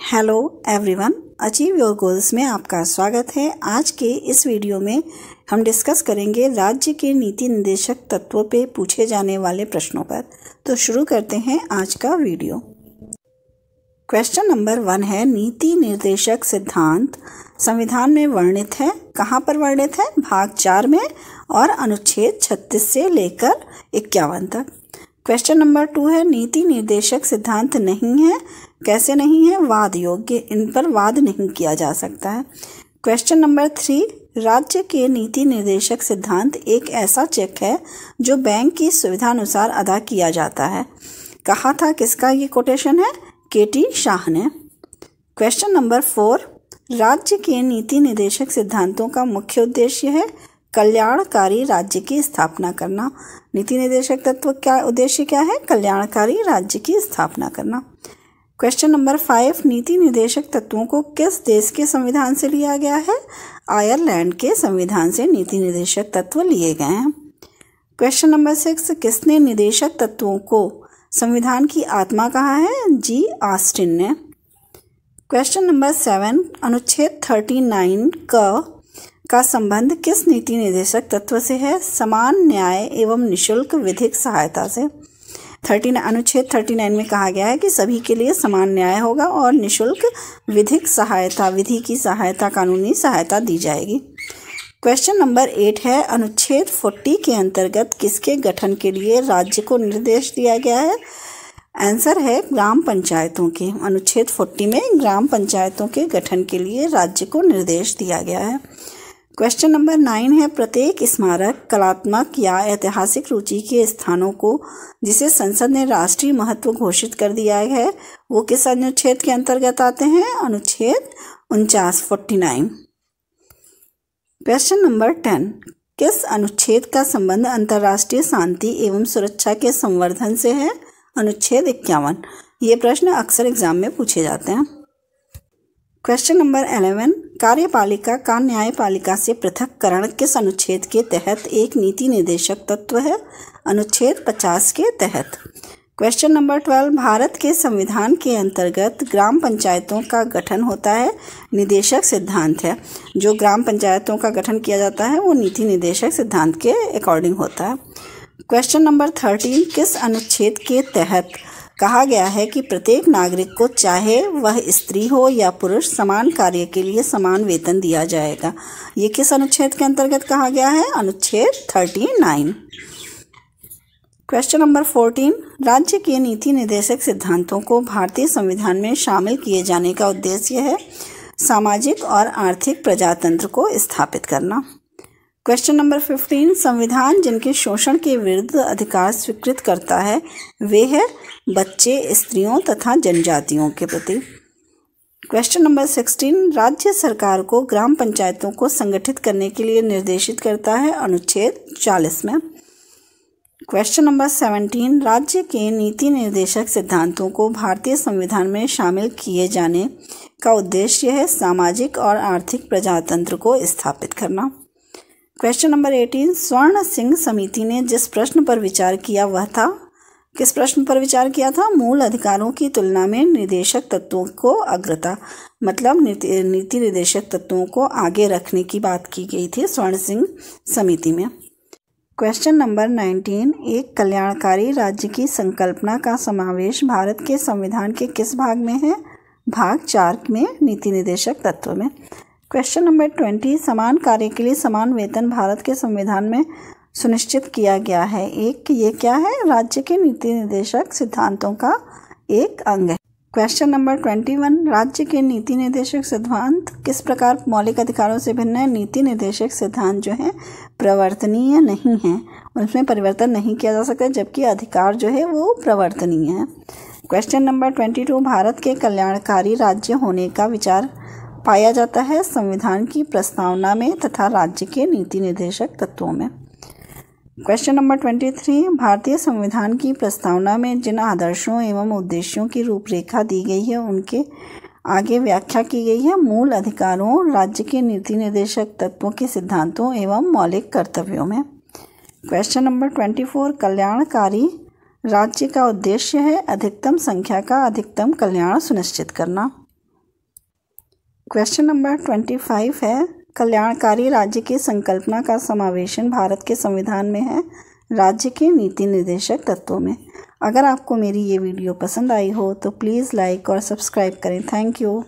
Hello everyone, achieve your goals में आपका स्वागत है। आज के इस वीडियो में हम डिस्कस करेंगे राज्य के नीति निर्देशक तत्वों पे पूछे जाने वाले प्रश्नों पर। तो शुरू करते हैं आज का वीडियो। क्वेश्चन नंबर 1 है, नीति निर्देशक सिद्धांत संविधान में वर्णित है। कहाँ पर वर्णित है? भाग 4 में और अनुच्छेद 36 से लेकर 51 तक। क्वेश्चन नंबर 2 है, नीति निर्देशक सिद्धांत नहीं है। कैसे नहीं है? वाद योग्य, इन पर वाद नहीं किया जा सकता है। क्वेश्चन नंबर 3, राज्य के नीति निर्देशक सिद्धांत एक ऐसा चेक है जो बैंक की सुविधानुसार अदा किया जाता है। कहा था, किसका ये कोटेशन है? केटी शाह ने। क्वेश्चन नंबर 4, राज्य के नीति निर्देशक सिद्धांतों का मुख्य उद्देश्य है कल्याणकारी राज्य की स्थापना करना। नीति निर्देशक तत्व का उद्देश्य क्या है? कल्याणकारी राज्य की स्थापना करना। क्वेश्चन नंबर 5, नीति निर्देशक तत्वों को किस देश के संविधान से लिया गया है? आयरलैंड के संविधान से नीति निर्देशक तत्व लिए गए हैं। क्वेश्चन नंबर 6, किसने निर्देशक तत्वों को संविधान की आत्मा कहा है? जी ऑस्टिन ने। क्वेश्चन नंबर 7, अनुच्छेद 39 का संबंध किस नीति निर्देशक तत्व से है? समान न्याय एवं निशुल्क विधिक सहायता से। अनुच्छेद 39 में कहा गया है कि सभी के लिए समान न्याय होगा और निशुल्क विधिक सहायता, विधि की सहायता, कानूनी सहायता दी जाएगी। क्वेश्चन नंबर 8 है, अनुच्छेद 40 के अंतर्गत किसके गठन के लिए राज्य को निर्देश दिया गया है? आंसर है ग्राम पंचायतों के। अनुच्छेद 40 में ग्राम पंचायतों के गठन के लिए राज्य को निर्देश दिया गया है। क्वेश्चन नंबर 9 है, प्रत्येक स्मारक, कलात्मक या ऐतिहासिक रुचि के स्थानों को जिसे संसद ने राष्ट्रीय महत्व घोषित कर दिया है वो किस अनुच्छेद के अंतर्गत आते हैं? अनुच्छेद 49। क्वेश्चन नंबर 10, किस अनुच्छेद का संबंध अंतर्राष्ट्रीय शांति एवं सुरक्षा के संवर्धन से है? अनुच्छेद 51। ये प्रश्न अक्सर एग्जाम में पूछे जाते हैं। क्वेश्चन नंबर 11, कार्यपालिका का न्यायपालिका से पृथककरण किस अनुच्छेद के तहत एक नीति निर्देशक तत्व है? अनुच्छेद 50 के तहत। क्वेश्चन नंबर 12, भारत के संविधान के अंतर्गत ग्राम पंचायतों का गठन होता है, निर्देशक सिद्धांत है। जो ग्राम पंचायतों का गठन किया जाता है वो नीति निर्देशक सिद्धांत के अकॉर्डिंग होता है। क्वेश्चन नंबर 13, किस अनुच्छेद के तहत कहा गया है कि प्रत्येक नागरिक को चाहे वह स्त्री हो या पुरुष समान कार्य के लिए समान वेतन दिया जाएगा? ये किस अनुच्छेद के अंतर्गत कहा गया है? अनुच्छेद 39। क्वेश्चन नंबर 14, राज्य के नीति निर्देशक सिद्धांतों को भारतीय संविधान में शामिल किए जाने का उद्देश्य है सामाजिक और आर्थिक प्रजातंत्र को स्थापित करना। क्वेश्चन नंबर 15, संविधान जिनके शोषण के विरुद्ध अधिकार स्वीकृत करता है वे है बच्चे, स्त्रियों तथा जनजातियों के प्रति। क्वेश्चन नंबर 16, राज्य सरकार को ग्राम पंचायतों को संगठित करने के लिए निर्देशित करता है अनुच्छेद 40 में। क्वेश्चन नंबर 17, राज्य के नीति निर्देशक सिद्धांतों को भारतीय संविधान में शामिल किए जाने का उद्देश्य है सामाजिक और आर्थिक प्रजातंत्र को स्थापित करना। क्वेश्चन नंबर 18, स्वर्ण सिंह समिति ने जिस प्रश्न पर विचार किया वह था? किस प्रश्न पर विचार किया था? मूल अधिकारों की तुलना में निर्देशक तत्वों को अग्रता, मतलब नीति निर्देशक तत्वों को आगे रखने की बात की गई थी स्वर्ण सिंह समिति में। क्वेश्चन नंबर 19, एक कल्याणकारी राज्य की संकल्पना का समावेश भारत के संविधान के किस भाग में है? भाग 4 में, नीति निर्देशक तत्व में। क्वेश्चन नंबर 20, समान कार्य के लिए समान वेतन भारत के संविधान में सुनिश्चित किया गया है। ये क्या है? राज्य के नीति निर्देशक सिद्धांतों का एक अंग है। क्वेश्चन नंबर 21, राज्य के नीति निर्देशक सिद्धांत किस प्रकार मौलिक अधिकारों से भिन्न है? नीति निर्देशक सिद्धांत जो है प्रवर्तनीय नहीं है, उसमें परिवर्तन नहीं किया जा सकता, जबकि अधिकार जो है वो प्रवर्तनीय है। क्वेश्चन नंबर 22, भारत के कल्याणकारी राज्य होने का विचार पाया जाता है संविधान की प्रस्तावना में तथा राज्य के नीति निर्देशक तत्वों में। क्वेश्चन नंबर 23, भारतीय संविधान की प्रस्तावना में जिन आदर्शों एवं उद्देश्यों की रूपरेखा दी गई है उनके आगे व्याख्या की गई है मूल अधिकारों, राज्य के नीति निर्देशक तत्वों के सिद्धांतों एवं मौलिक कर्तव्यों में। क्वेश्चन नंबर 24, कल्याणकारी राज्य का उद्देश्य है अधिकतम संख्या का अधिकतम कल्याण सुनिश्चित करना। क्वेश्चन नंबर 25 है, कल्याणकारी राज्य की संकल्पना का समावेशन भारत के संविधान में है राज्य के नीति निर्देशक तत्वों में। अगर आपको मेरी ये वीडियो पसंद आई हो तो प्लीज़ लाइक और सब्सक्राइब करें। Thank you.